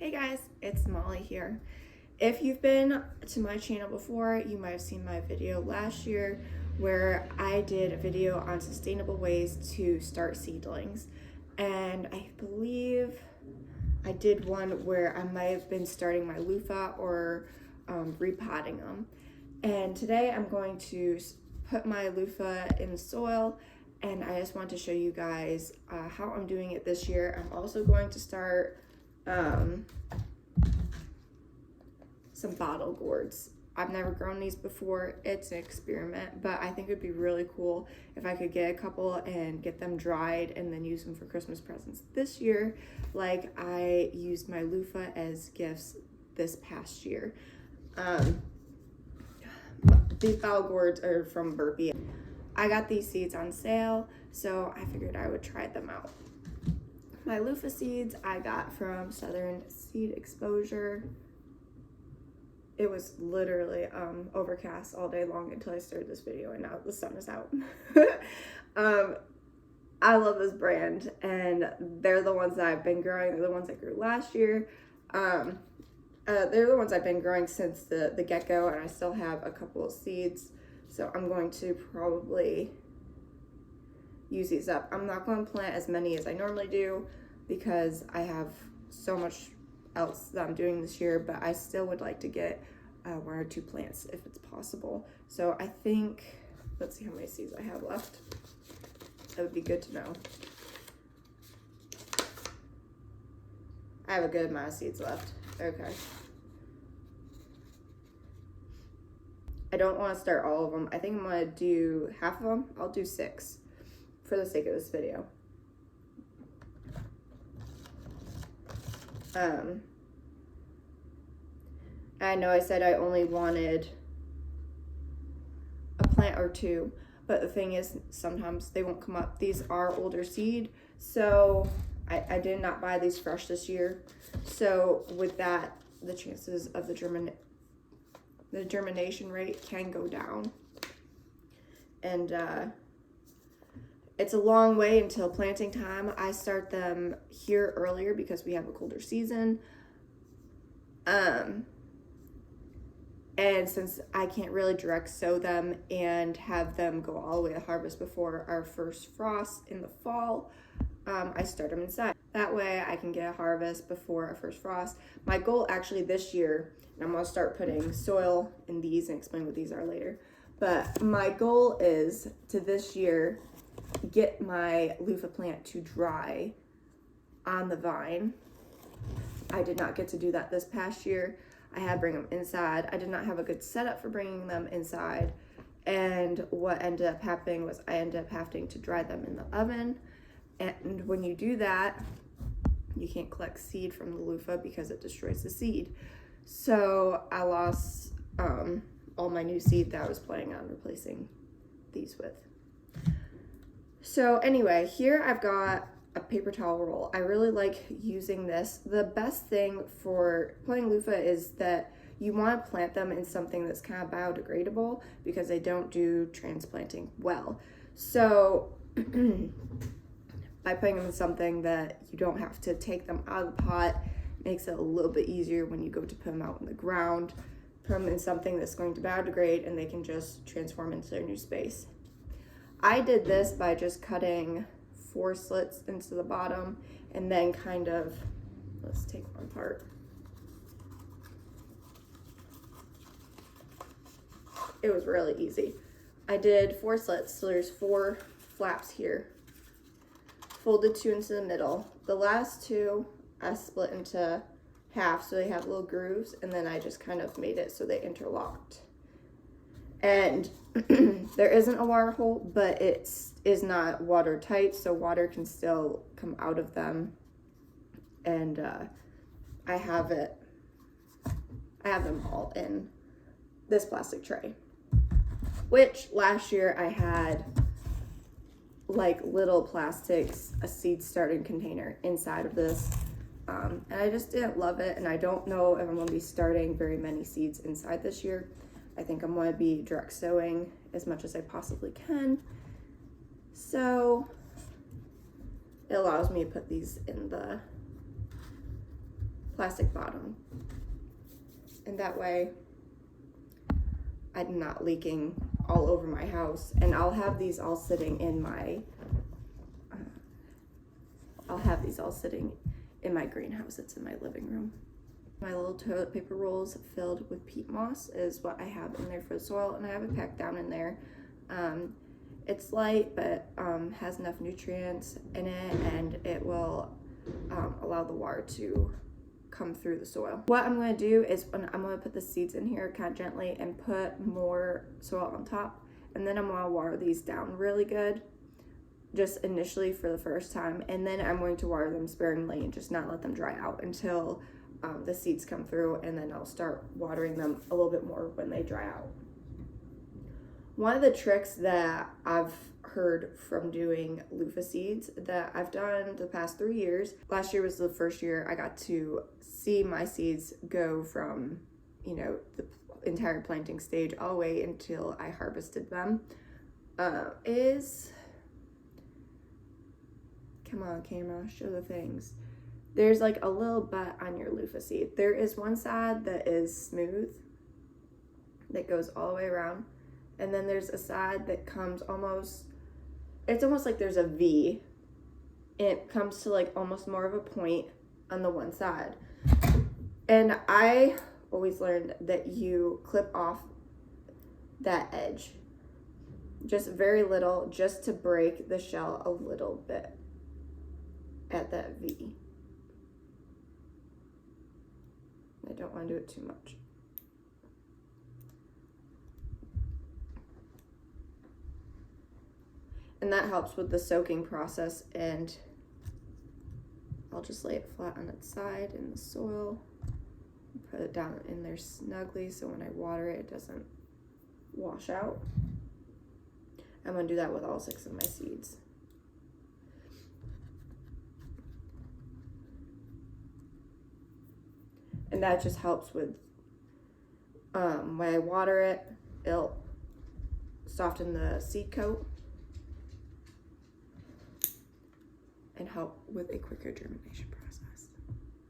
Hey guys, it's Molly here. If you've been to my channel before, you might have seen my video last year where I did a video on sustainable ways to start seedlings. And I believe I did one where I might have been starting my Luffa or repotting them. And today I'm going to put my Luffa in the soil, and I just want to show you guys how I'm doing it this year. I'm also going to start some bottle gourds. I've never grown these before. It's an experiment, but I think it'd be really cool if I could get a couple and get them dried and then use them for Christmas presents this year, like I used my Luffa as gifts this past year. These bottle gourds are from Burpee. I got these seeds on sale, so I figured I would try them out. My Luffa seeds I got from Southern Seed Exposure. It was literally overcast all day long until I started this video, and now the sun is out. I love this brand, and they're the ones that I've been growing. They're the ones I grew last year. They're the ones I've been growing since the get-go, and I still have a couple of seeds, so I'm going to probably use these up. I'm not going to plant as many as I normally do because I have so much else that I'm doing this year, but I still would like to get one or two plants if it's possible. So I think, let's see how many seeds I have left. That would be good to know. I have a good amount of seeds left. Okay. I don't want to start all of them. I think I'm going to do half of them. I'll do 6 for the sake of this video. I know I said I only wanted a plant or 2, but the thing is sometimes they won't come up. These are older seed, so I did not buy these fresh this year. So with that, the chances of the germination rate can go down. And it's a long way until planting time. I start them here earlier because we have a colder season. And since I can't really direct sow them and have them go all the way to harvest before our first frost in the fall, I start them inside. That way I can get a harvest before our first frost. My goal actually this year, and I'm gonna start putting soil in these and explain what these are later, but my goal is to this year get my Luffa plant to dry on the vine. I did not get to do that this past year. I had to bring them inside. I did not have a good setup for bringing them inside, and what ended up happening was I ended up having to dry them in the oven. And when you do that, you can't collect seed from the Luffa because it destroys the seed. So I lost all my new seed that I was planning on replacing these with. So anyway, here I've got a paper towel roll. I really like using this. The best thing for planting Luffa is that you want to plant them in something that's kind of biodegradable because they don't do transplanting well. So by putting them in something that you don't have to take them out of the pot, makes it a little bit easier when you go to put them out in the ground. Put them in something that's going to biodegrade and they can just transform into their new space. I did this by just cutting 4 slits into the bottom and then kind of, let's take one part. It was really easy. I did 4 slits, so there's 4 flaps here. Folded 2 into the middle. The last 2 I split into half so they have little grooves, and then I just kind of made it so they interlocked. And there isn't a water hole, but it is not watertight, so water can still come out of them. And I have them all in this plastic tray, which last year I had like little plastics, a seed starting container inside of this. And I just didn't love it, and I don't know if I'm going to be starting very many seeds inside this year. I think I'm going to be direct sowing as much as I possibly can. So it allows me to put these in the plastic bottom. And that way I'm not leaking all over my house. And I'll have these all sitting in my greenhouse. It's in my living room. My little toilet paper rolls filled with peat moss is what I have in there for the soil, and I have it packed down in there. It's light, but has enough nutrients in it, and it will allow the water to come through the soil. What I'm going to do is I'm going to put the seeds in here kind of gently and put more soil on top, and then I'm going to water these down really good, just initially for the first time, and then I'm going to water them sparingly and just not let them dry out until the seeds come through, and then I'll start watering them a little bit more when they dry out. One of the tricks that I've heard from doing loofah seeds that I've done the past 3 years, last year was the first year I got to see my seeds go from, you know, the entire planting stage all the way until I harvested them, is, come on camera, show the things. There's like a little butt on your loofah seed. There is one side that is smooth, that goes all the way around. And then there's a side that comes it's almost like there's a V. It comes to like almost more of a point on the one side. And I always learned that you clip off that edge. Just very little, just to break the shell a little bit at that V. I don't want to do it too much. And that helps with the soaking process, and I'll just lay it flat on its side in the soil, put it down in there snugly so when I water it, it doesn't wash out. I'm going to do that with all 6 of my seeds. And that just helps with, when I water it, it'll soften the seed coat and help with a quicker germination process.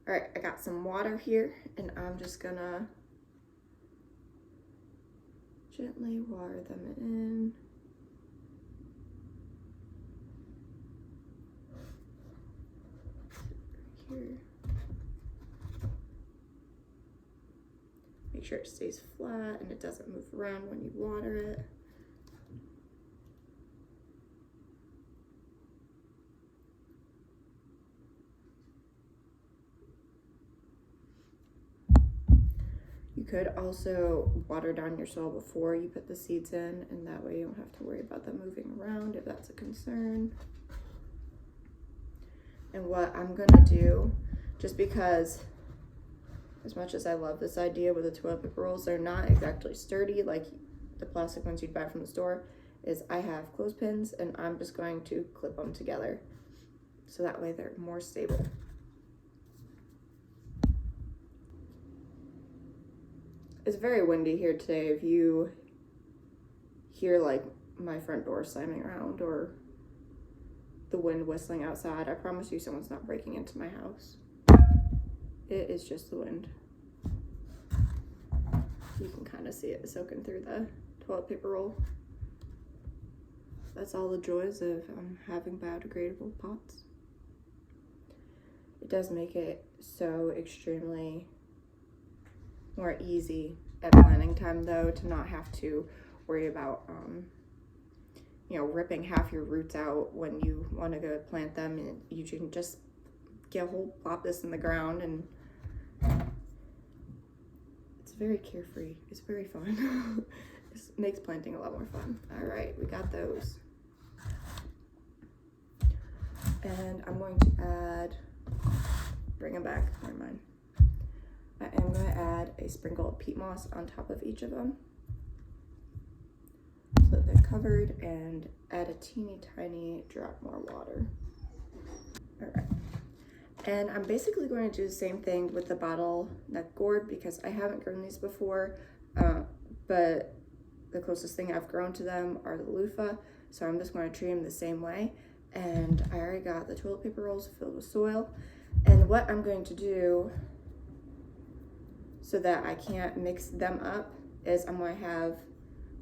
All right, I got some water here, and I'm just gonna gently water them in. Here. Make sure it stays flat and it doesn't move around when you water it. You could also water down your soil before you put the seeds in, and that way you don't have to worry about them moving around if that's a concern. And what I'm gonna do, just because as much as I love this idea with the toilet paper rolls, they're not exactly sturdy like the plastic ones you'd buy from the store, is I have clothespins, and I'm just going to clip them together so that way they're more stable. It's very windy here today. If you hear like my front door slamming around or the wind whistling outside, I promise you someone's not breaking into my house. It is just the wind. You can kind of see it soaking through the toilet paper roll. That's all the joys of having biodegradable pots. It does make it so extremely more easy at planting time, though, to not have to worry about you know, ripping half your roots out when you want to go plant them, and you can just get a whole plop this in the ground, and it's very carefree. It's very fun. It makes planting a lot more fun. All right, we got those, and I'm going to add, bring them back, never mind. I am going to add a sprinkle of peat moss on top of each of them so that they're covered, and add a teeny tiny drop more water. All right. And I'm basically going to do the same thing with the bottleneck gourd, because I haven't grown these before, but the closest thing I've grown to them are the loofah, so I'm just going to treat them the same way. And I already got the toilet paper rolls filled with soil, and what I'm going to do so that I can't mix them up is I'm going to have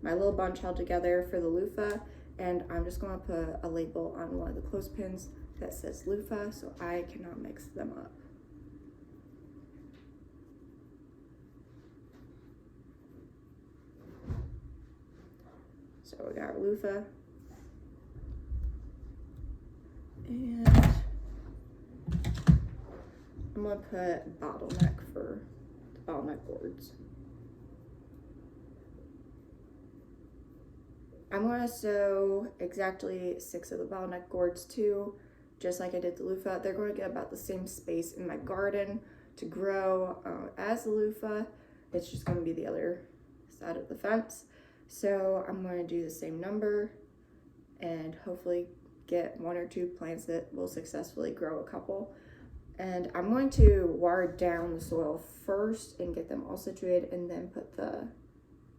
my little bunch held together for the loofah, and I'm just going to put a label on one of the clothespins that says loofah so I cannot mix them up. So we got our loofah, and I'm going to put bottleneck for the bottleneck gourds. I'm going to sew exactly 6 of the bottleneck gourds too, just like I did the loofah. They're going to get about the same space in my garden to grow as the loofah. It's just going to be the other side of the fence. So I'm going to do the same number and hopefully get 1 or 2 plants that will successfully grow a couple. And I'm going to water down the soil first and get them all situated, and then put the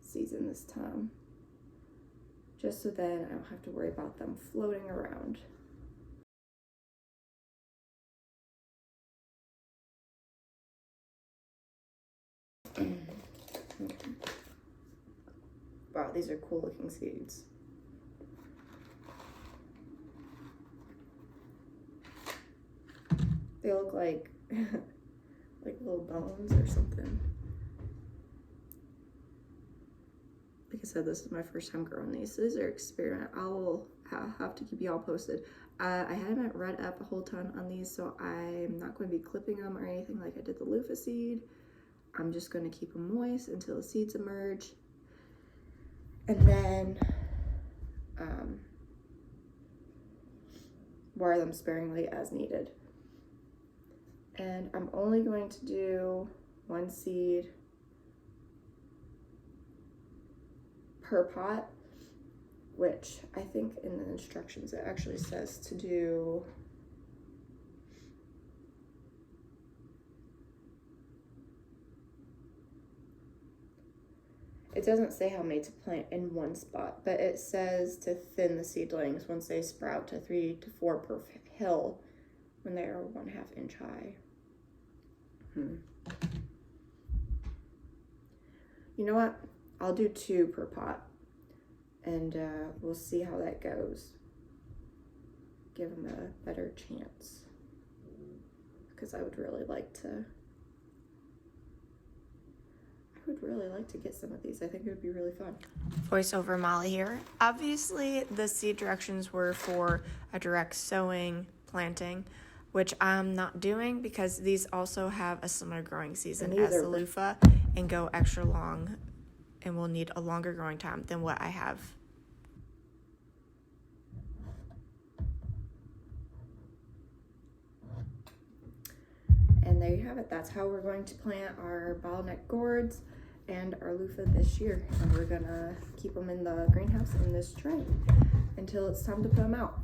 seeds in this time, just so then I don't have to worry about them floating around. Wow, these are cool looking seeds. They look like like little bones or something. Like I said, this is my first time growing these. So these are experiment. I'll have to keep you all posted. I haven't read up a whole ton on these, so I'm not going to be clipping them or anything like I did the loofah seed. I'm just going to keep them moist until the seeds emerge, and then water them sparingly as needed. And I'm only going to do 1 seed per pot, which I think in the instructions it actually says to do it doesn't say how many to plant in one spot, but it says to thin the seedlings once they sprout to 3 to 4 per hill when they are 1/2 inch high. You know what? I'll do 2 per pot, and we'll see how that goes. Give them a better chance, because I would really like to get some of these. I think it would be really fun. Voiceover Molly here. Obviously, the seed directions were for a direct sowing planting, which I'm not doing because these also have a similar growing season as the loofah and go extra long and will need a longer growing time than what I have. And there you have it. That's how we're going to plant our bottleneck gourds and our loofah this year. And we're gonna keep them in the greenhouse in this tray until it's time to put them out.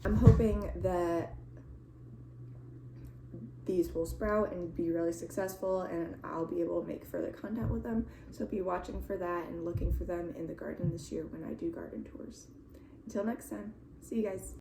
I'm hoping that these will sprout and be really successful, and I'll be able to make further content with them. So be watching for that and looking for them in the garden this year when I do garden tours. Until next time, see you guys.